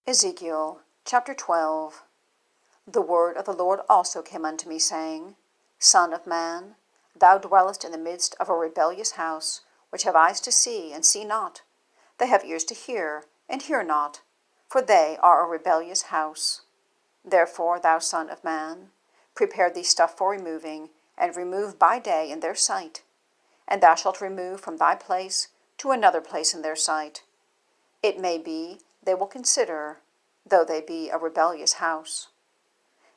Ezekiel chapter 12. The word of the Lord also came unto me, saying, Son of man, thou dwellest in the midst of a rebellious house, which have eyes to see, and see not. They have ears to hear, and hear not, for they are a rebellious house. Therefore, thou son of man, prepare thee stuff for removing, and remove by day in their sight. And thou shalt remove from thy place to another place in their sight. It may be they will consider, though they be a rebellious house.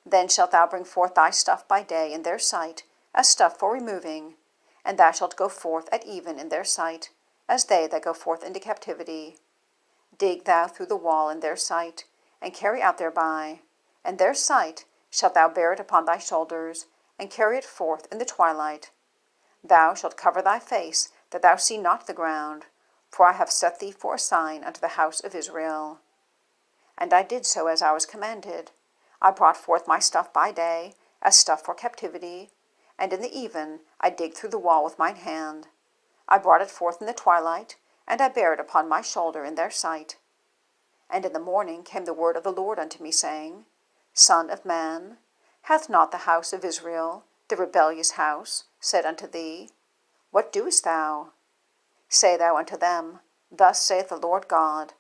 Then shalt thou bring forth thy stuff by day in their sight, as stuff for removing, and thou shalt go forth at even in their sight, as they that go forth into captivity. Dig thou through the wall in their sight, and carry out thereby, and their sight shalt thou bear it upon thy shoulders, and carry it forth in the twilight. Thou shalt cover thy face, that thou see not the ground, for I have set thee for a sign unto the house of Israel. And I did so as I was commanded. I brought forth my stuff by day, as stuff for captivity, and in the even I digged through the wall with mine hand. I brought it forth in the twilight, and I bare it upon my shoulder in their sight. And in the morning came the word of the Lord unto me, saying, Son of man, hath not the house of Israel, the rebellious house, said unto thee, What doest thou? Say thou unto them, Thus saith the Lord God,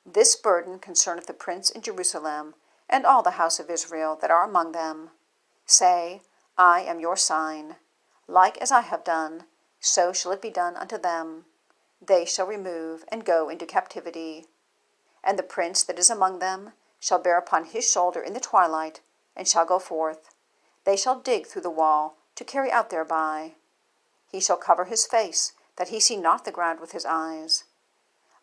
This burden concerneth the prince in Jerusalem, and all the house of Israel that are among them. Say, I am your sign. Like as I have done, so shall it be done unto them. They shall remove and go into captivity. And the prince that is among them shall bear upon his shoulder in the twilight, and shall go forth. They shall dig through the wall to carry out thereby. He shall cover his face, that he see not the ground with his eyes.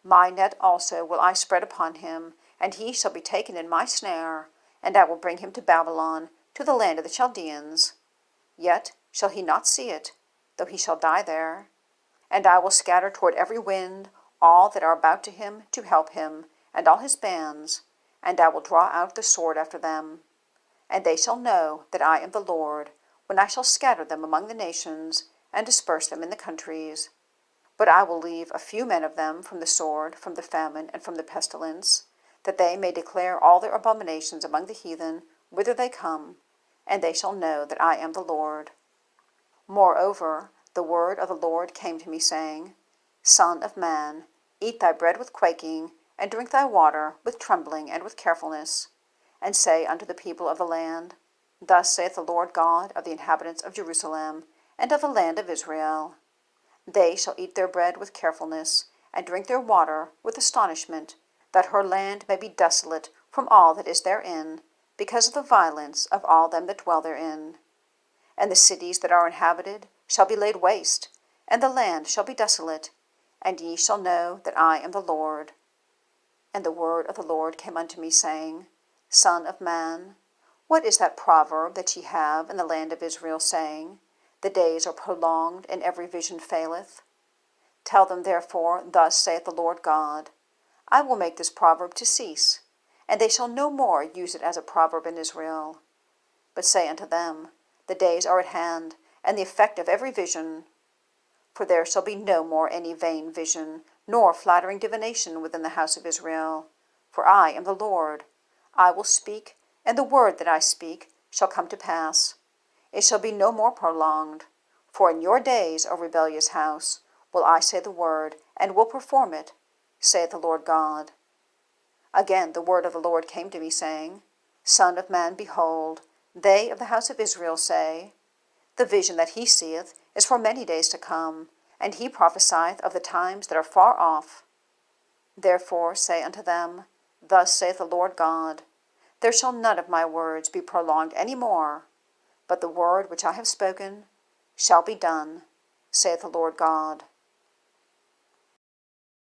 My net also will I spread upon him, and he shall be taken in my snare, and I will bring him to Babylon, to the land of the Chaldeans. Yet shall he not see it, though he shall die there. And I will scatter toward every wind all that are about to him to help him, and all his bands, and I will draw out the sword after them. And they shall know that I am the Lord, when I shall scatter them among the nations, and disperse them in the countries. But I will leave a few men of them from the sword, from the famine, and from the pestilence, that they may declare all their abominations among the heathen, whither they come, and they shall know that I am the Lord. Moreover, the word of the Lord came to me, saying, Son of man, eat thy bread with quaking, and drink thy water with trembling and with carefulness, and say unto the people of the land, Thus saith the Lord God of the inhabitants of Jerusalem, and of the land of Israel, They shall eat their bread with carefulness, and drink their water with astonishment, that her land may be desolate from all that is therein, because of the violence of all them that dwell therein. And the cities that are inhabited shall be laid waste, and the land shall be desolate, and ye shall know that I am the Lord. And the word of the Lord came unto me, saying, Son of man, what is that proverb that ye have in the land of Israel, saying, The days are prolonged, and every vision faileth? Tell them therefore, Thus saith the Lord God, I will make this proverb to cease, and they shall no more use it as a proverb in Israel. But say unto them, The days are at hand, and the effect of every vision. For there shall be no more any vain vision, nor flattering divination within the house of Israel. For I am the Lord. I will speak, and the word that I speak shall come to pass. It shall be no more prolonged. For in your days, O rebellious house, will I say the word, and will perform it, saith the Lord God. Again the word of the Lord came to me, saying, Son of man, behold, they of the house of Israel say, The vision that he seeth is for many days to come, and he prophesieth of the times that are far off. Therefore say unto them, Thus saith the Lord God, There shall none of my words be prolonged any more, but the word which I have spoken shall be done, saith the Lord God.